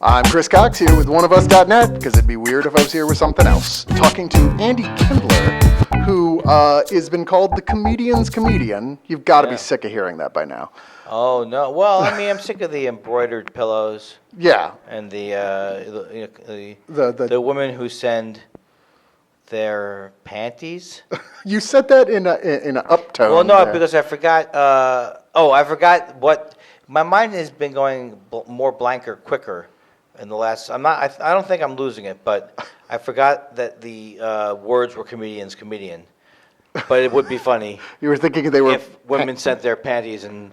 I'm Chris Cox here with Oneofus.net, because it'd be weird if I was here with something else. Talking to Andy Kindler, who has been called the comedian's comedian. You've got to be sick of hearing that by now. Oh, no. Well, I mean, I'm sick of the embroidered pillows. Yeah. And the women who send their panties. You said that in an uptone. Well, no, because I forgot. I forgot what. My mind has been going more blanker quicker in the last. I don't think I'm losing it, but I forgot that the words were comedian's comedian. But it would be funny. You were thinking they were if women sent their panties and.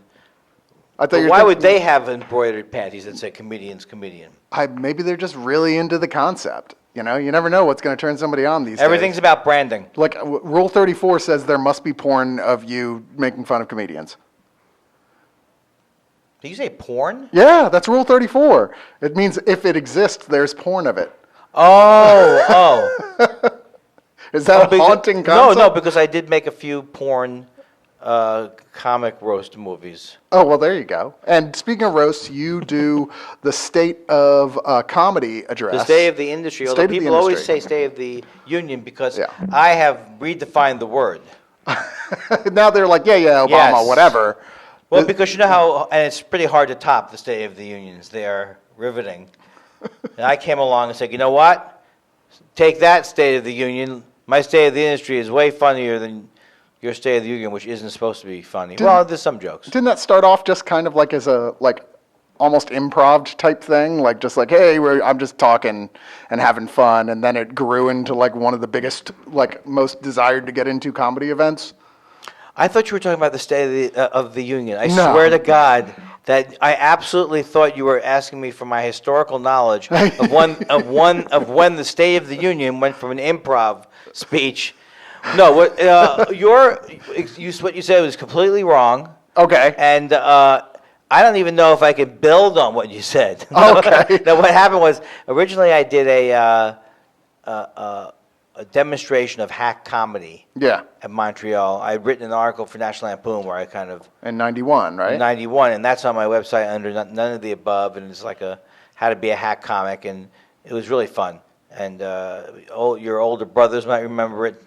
I thought Why would they have embroidered panties that say comedian's comedian? Maybe they're just really into the concept. You know, you never know what's going to turn somebody on these days. Everything's about branding. Like Rule 34 says there must be porn of you making fun of comedians. Did you say porn? Yeah, that's Rule 34. It means if it exists, there's porn of it. Oh. Is that a haunting concept? No, because I did make a few porn comic roast movies. Oh, well, there you go. And speaking of roasts, you do the State of Comedy address. The State of the Industry. Although people always say State of the Union because I have redefined the word. Now they're like, Obama, yes. whatever. Well, because you know how, and it's pretty hard to top the State of the Unions. They are riveting. And I came along and said, you know what? Take that State of the Union. My State of the Industry is way funnier than your State of the Union, which isn't supposed to be funny. Well, there's some jokes. Didn't that start off just kind of like as a, almost improv type thing? Like, just like, hey, I'm just talking and having fun. And then it grew into, one of the biggest, most desired to get into comedy events? I thought you were talking about the State of the Union. I swear to God that I absolutely thought you were asking me for my historical knowledge of when the State of the Union went from an improv speech. No, what you said was completely wrong. Okay. And I don't even know if I can build on what you said. Okay. Now, what happened was originally I did a demonstration of hack comedy. Yeah. At Montreal. I had written an article for National Lampoon where I kind of... In 91, right? In 91, and that's on my website under None of the Above, and it's like how to be a hack comic, and it was really fun. And your older brothers might remember it.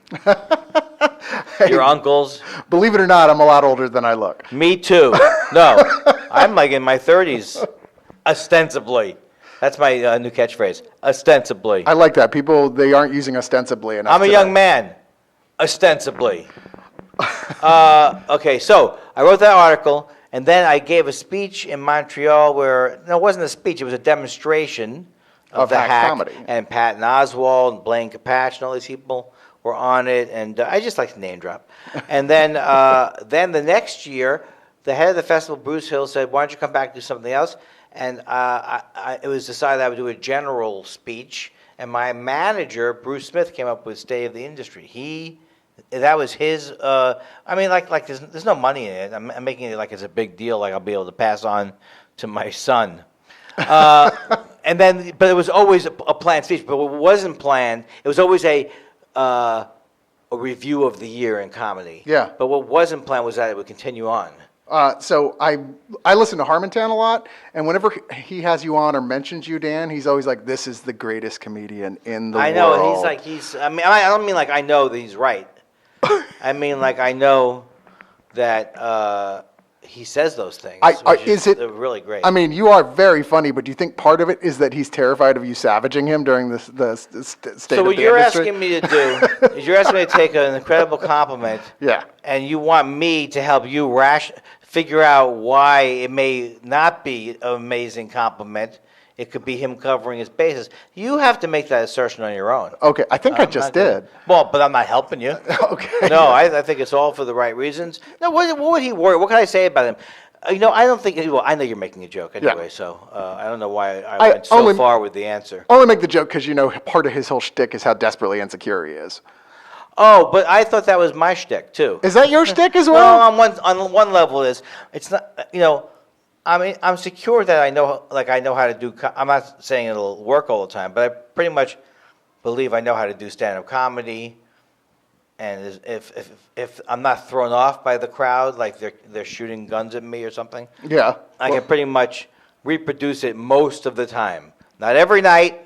Your uncles. Believe it or not, I'm a lot older than I look. Me too. No, I'm in my 30s, ostensibly. That's my new catchphrase, ostensibly. I like that. People, they aren't using ostensibly enough. I'm a young man, ostensibly. Okay, so I wrote that article, and then I gave a speech in Montreal where, no, it wasn't a speech, it was a demonstration of the hack comedy. And Patton Oswalt and Blaine Capatch and all these people were on it, and I just like to name drop. And then the next year, the head of the festival, Bruce Hill, said, why don't you come back and do something else? And it was decided I would do a general speech, and my manager, Bruce Smith, came up with State of the Industry. That was his. There's no money in it. I'm making it like it's a big deal, like I'll be able to pass on to my son. But it was always a planned speech. But what wasn't planned, it was always a review of the year in comedy. Yeah. But what wasn't planned was that it would continue on. So I listen to Harmontown a lot, and whenever he has you on or mentions you, Dan, he's always like, "This is the greatest comedian in the world." I know I don't mean like I know that he's right. I mean like I know that he says those things. They're really great. I mean, you are very funny, but do you think part of it is that he's terrified of you savaging him during the state of the industry? So what you're asking me to do is you're asking me to take an incredible compliment, and you want me to help you figure out why it may not be an amazing compliment. It could be him covering his bases. You have to make that assertion on your own. Okay, I think I just did. Well, but I'm not helping you. Okay. No, I think it's all for the right reasons. No, what would he worry? What can I say about him? I don't think. Well, I know you're making a joke anyway, so I don't know why I went so far with the answer. Only make the joke because part of his whole shtick is how desperately insecure he is. Oh, but I thought that was my shtick too. Is that your shtick as well? Well, on one level, it's not. I mean, I'm secure that I know how to do. I'm not saying it'll work all the time, but I pretty much believe I know how to do stand-up comedy. And if I'm not thrown off by the crowd, like they're shooting guns at me or something, I can pretty much reproduce it most of the time. Not every night.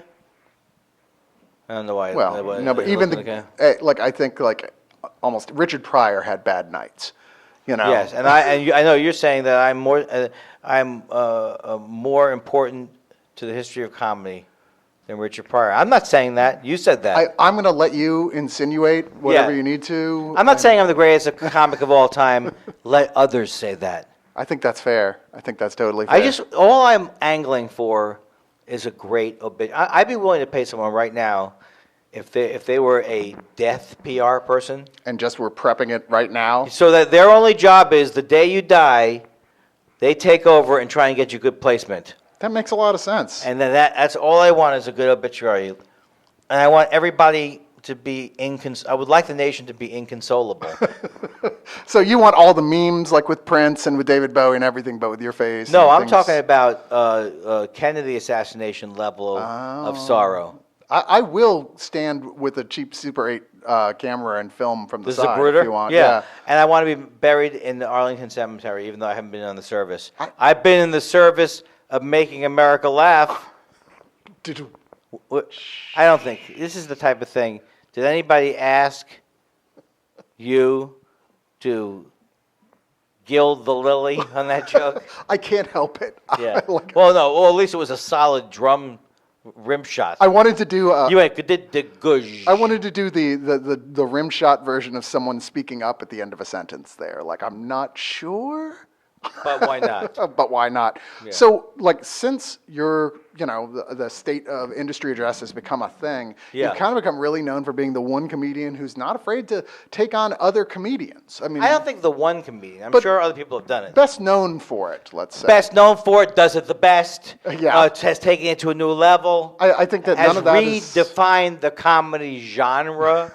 I don't know why. Well, no, but even like I think like almost Richard Pryor had bad nights. You know. Yes, and I know you're saying that I'm more important to the history of comedy than Richard Pryor. I'm not saying that. You said that. I'm going to let you insinuate whatever Yeah. you need to. I'm not saying I'm the greatest comic of all time. Let others say that. I think that's fair. I think that's totally fair. All I'm angling for is a great obit. I'd be willing to pay someone right now if they were a death PR person. And just we're prepping it right now. So that their only job is the day you die, they take over and try and get you good placement. That makes a lot of sense. And then that's all I want is a good obituary. And I want everybody to be I would like the nation to be inconsolable. So you want all the memes like with Prince and with David Bowie and everything, but with your face? No, and I'm things. talking about Kennedy assassination level of sorrow. I will stand with a cheap Super 8 camera and film from the side Zapruder? if you want. Yeah. And I want to be buried in the Arlington Cemetery, even though I haven't been on the service. I've been in the service of making America laugh. I don't think. This is the type of thing. Did anybody ask you to gild the lily on that joke? I can't help it. Yeah. Well, at least it was a solid drum rim shot. I wanted to do. You went did the gush. I wanted to do the rim shot version of someone speaking up at the end of a sentence. There, like I'm not sure. But why not? But why not? Yeah. So, like, since the state of industry address has become a thing, you've kind of become really known for being the one comedian who's not afraid to take on other comedians. I mean, I don't think the one comedian. I'm sure other people have done it. Best known for it, let's say. Best known for it, does it the best. Yeah. Has taken it to a new level. I think that none of that has redefined the comedy genre.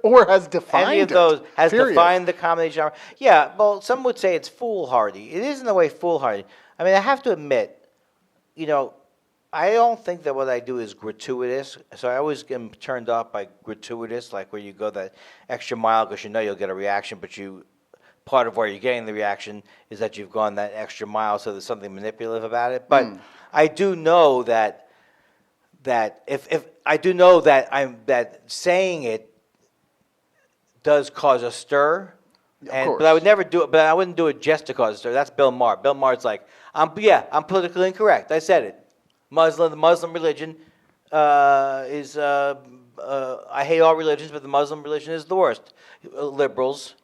Or has defined Any of those has period. defined the comedy genre. Yeah, well, some would say it's foolhardy. It is in a way foolhardy. I mean, I have to admit, I don't think that what I do is gratuitous. So I always get turned off by gratuitous, like where you go that extra mile because you know you'll get a reaction, but part of where you're getting the reaction is that you've gone that extra mile, so there's something manipulative about it. But I do know that if I do know that saying it does cause a stir. But I would never do it. But I wouldn't do it just to cause a stir. That's Bill Maher. Bill Maher's like, I'm politically incorrect. I said it. The Muslim religion is. I hate all religions, but the Muslim religion is the worst. Liberals.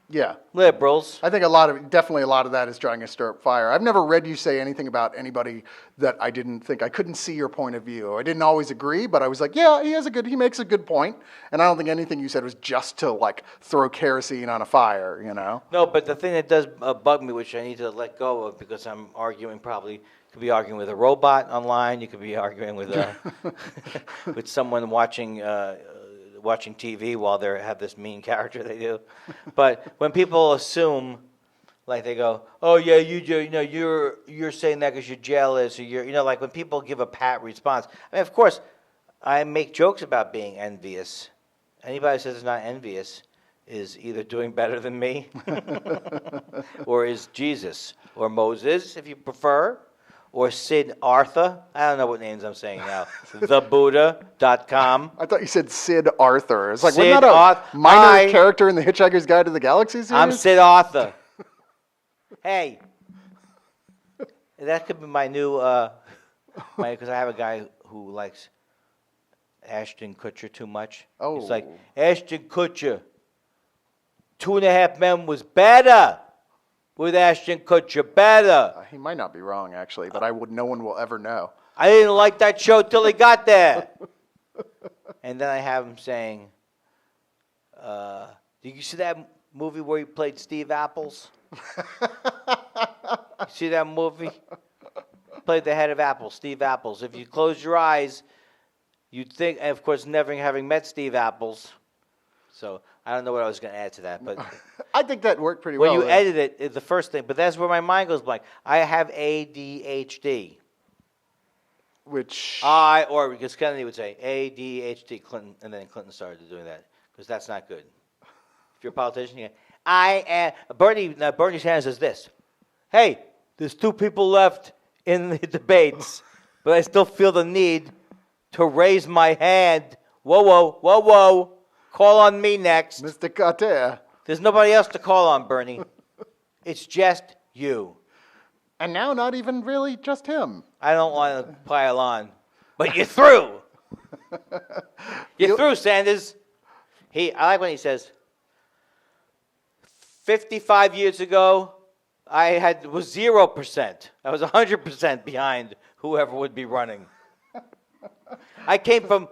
Yeah. Liberals. I think definitely a lot of that is trying to stir up fire. I've never read you say anything about anybody that I couldn't see your point of view. I didn't always agree, but I was like, yeah, he makes a good point. And I don't think anything you said was just to like throw kerosene on a fire, No, but the thing that does bug me, which I need to let go of because I'm arguing could be arguing with a robot online. You could be arguing with with someone watching TV while they have this mean character they do. But when people assume, like they go, "Oh yeah, you're saying that because you're jealous," or like when people give a pat response. I mean, of course, I make jokes about being envious. Anybody who says it's not envious is either doing better than me, or is Jesus, or Moses, if you prefer. Or Sid Arthur. I don't know what names I'm saying now. TheBuddha.com. I thought you said Sid Arthur. It's like, Sid wasn't that a minor character in the Hitchhiker's Guide to the Galaxy series? I'm Sid Arthur. Hey. That could be my new, because I have a guy who likes Ashton Kutcher too much. Oh. He's like, Ashton Kutcher, 2.5 Men was better. With Ashton Kutcher, better. He might not be wrong, actually, but no one will ever know. I didn't like that show till he got there. And then I have him saying, did you see that movie where he played Steve Apples? You see that movie? Played the head of Apple, Steve Apples. If you close your eyes, you'd think, and of course, never having met Steve Apples. So I don't know what I was going to add to that, but I think that worked pretty well. When you edit it, it's the first thing, but that's where my mind goes blank. I have ADHD. Because Kennedy would say ADHD, Clinton, and then Clinton started doing that because that's not good. If you're a politician, Bernie Sanders says this. Hey, there's 2 people left in the debates. but I still feel the need to raise my hand. Whoa, whoa, whoa, whoa. Call on me next. Mr. Carter. There's nobody else to call on, Bernie. It's just you. And now not even really just him. I don't want to pile on, but you're through. You're through, Sanders. I like when he says, 55 years ago, was 0%. I was 100% behind whoever would be running. I came from,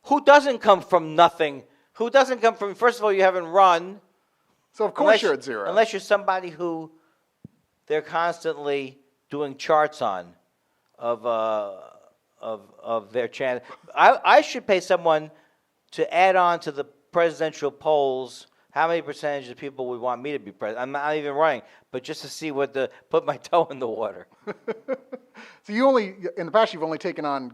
who doesn't come from nothing? Who doesn't come from, first of all, you haven't run. So of course you're at zero. Unless you're somebody who they're constantly doing charts on of their channel. I should pay someone to add on to the presidential polls how many percentage of people would want me to be president. I'm not even running, but just to see put my toe in the water. So in the past, you've only taken on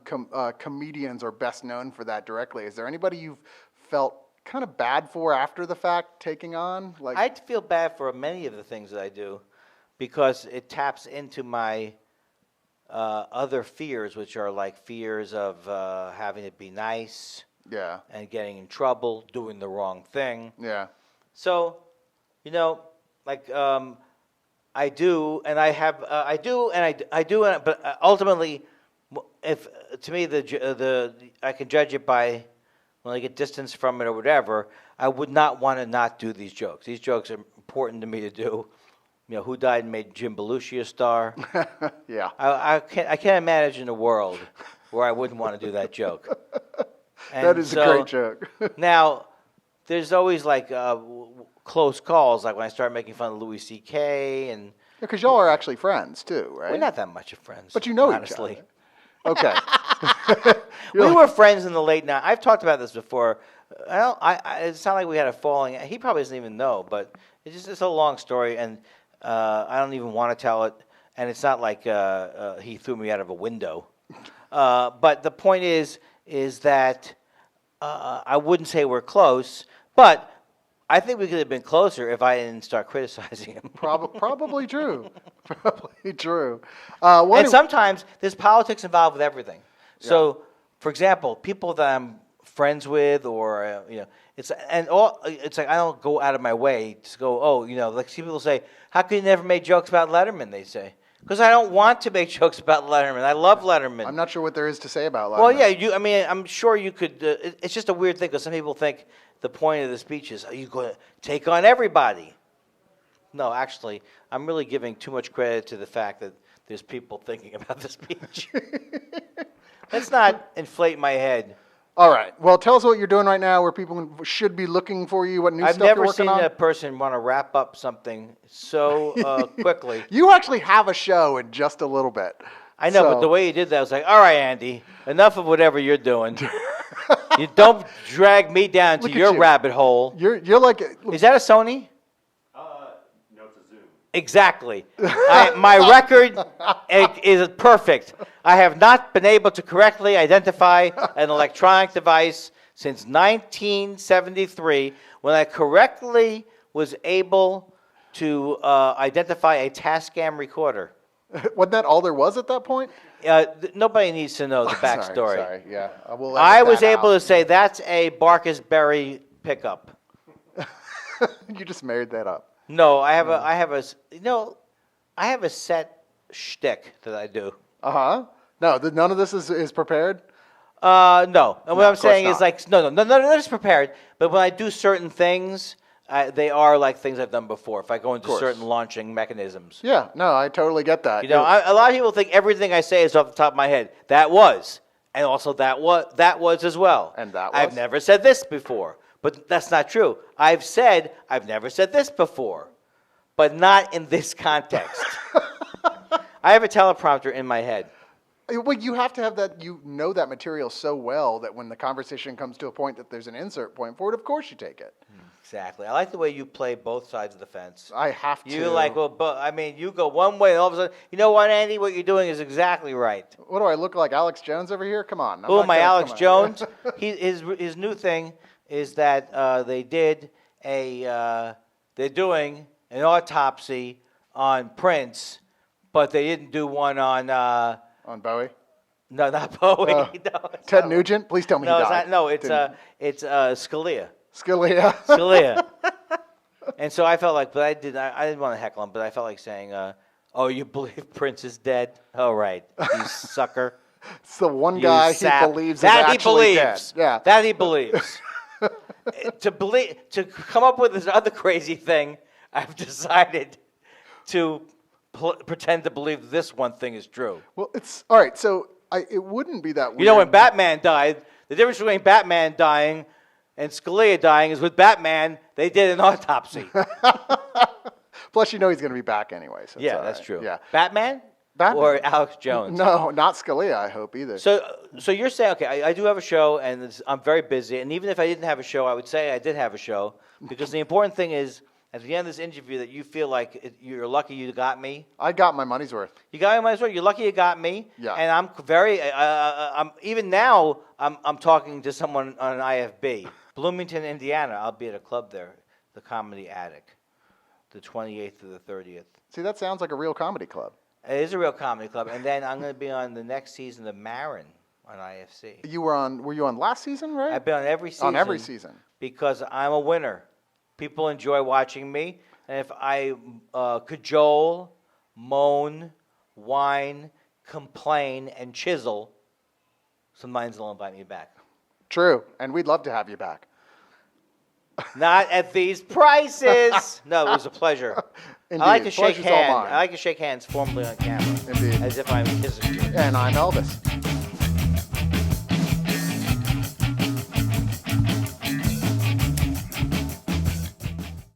comedians or best known for that directly. Is there anybody you've felt kind of bad for after the fact taking on? I feel bad for many of the things that I do because it taps into my other fears, which are like fears of having to be nice. Yeah. And getting in trouble, doing the wrong thing. Yeah. So, I do, and I have, but ultimately, if to me I can judge it by when I get distance from it or whatever. I would not want to not do these jokes. These jokes are important to me to do. Who died and made Jim Belushi a star? Yeah. I can't imagine a world where I wouldn't want to do that joke. And that is a great joke. Now, there's always close calls, like when I started making fun of Louis C.K. and because y'all are actually friends too, right? we're not that much of friends, but you know honestly. Each other. Okay. We were friends in the late 90s. I've talked about this before. It's not like we had a falling. He probably doesn't even know, but it's a long story, and I don't even want to tell it. And it's not like he threw me out of a window. But the point is that I wouldn't say we're close, but I think we could have been closer if I didn't start criticizing him. Probably true. Probably true. And sometimes there's politics involved with everything. So, for example, people that I'm friends with, or it's like I don't go out of my way to go. Like see people say, "How come you never made jokes about Letterman?" They say. Because I don't want to make jokes about Letterman. I love Letterman. I'm not sure what there is to say about Letterman. Well, yeah, I'm sure you could. It's just a weird thing because some people think the point of the speech is, are you going to take on everybody? No, actually, I'm really giving too much credit to the fact that there's people thinking about the speech. Let's not inflate my head. All right. Well, tell us what you're doing right now, where people should be looking for you, what new stuff you're working on. I've never seen a person want to wrap up something so quickly. You actually have a show in just a little bit. I know, but the way you did that, I was like, all right, Andy, enough of whatever you're doing. You don't drag me down to your rabbit hole. You're like... Is that a Sony? No, it's a Zoom. Exactly. My record is perfect. I have not been able to correctly identify an electronic device since 1973, when I correctly was able to identify a Tascam recorder. Wasn't that all there was at that point? Nobody needs to know the backstory. Sorry, yeah. I was able to say that's a Barkus Berry pickup. You just made that up. No, I have a set shtick that I do. No, none of this is prepared. No, and what I'm saying not. is like no, that is prepared. But when I do certain things, they are like things I've done before. If I go into certain launching mechanisms. Yeah, no, I totally get that. A lot of people think everything I say is off the top of my head. That was, and also that was as well. And that was. I've never said this before, but that's not true. I've said I've never said this before, but not in this context. I have a teleprompter in my head. Well, you have to have that. You know that material so well that when the conversation comes to a point that there's an insert point for it, of course you take it. Exactly. I like the way you play both sides of the fence. I have to. You you go one way and all of a sudden, you know what, Andy? What you're doing is exactly right. What do I look like, Alex Jones over here? Come on. Oh, my Alex Jones. His new thing is that they're doing an autopsy on Prince, but they didn't do one on Bowie. No, not Bowie. No, it's Ted not- Nugent? Please tell me No, he it's died. not. No, it's Didn't- Scalia. Scalia. Scalia. And so I felt like, but I didn't want to heckle him, but I felt like saying, "Oh, you believe Prince is dead? Oh, right, you sucker." It's the one You guy sap. he believes that is he actually believes. dead. Yeah. That he believes. To come up with this other crazy thing, I've decided to pretend to believe this one thing is true. Well, it's all right. So it wouldn't be that weird. You know, when Batman died, the difference between Batman dying and Scalia dying is with Batman, they did an autopsy. Plus, you know he's going to be back anyway. So it's Yeah, all that's right. true. Yeah. Batman? Batman. Or Alex Jones? No, not Scalia. I hope either. So you're saying, okay, I do have a show, and I'm very busy. And even if I didn't have a show, I would say I did have a show, because the important thing is, at the end of this interview, that you feel like you're lucky you got me. I got my money's worth. You got me, might as well. You're lucky you got me. Yeah. And I'm very. I'm even now. I'm talking to someone on an IFB, Bloomington, Indiana. I'll be at a club there, the Comedy Attic, the 28th to the 30th. See, that sounds like a real comedy club. It is a real comedy club, and then I'm going to be on the next season of Marin on IFC. Were you on last season, right? I've been on every season. On every season. Because I'm a winner. People enjoy watching me, and if I cajole, moan, whine, complain, and chisel, sometimes they'll invite me back. True, and we'd love to have you back. Not at these prices. No, it was a pleasure. Indeed. I like to shake Pleasure's all hands. mine. I like to shake hands formally on camera, Indeed. as if I'm kissing you. And I'm Elvis.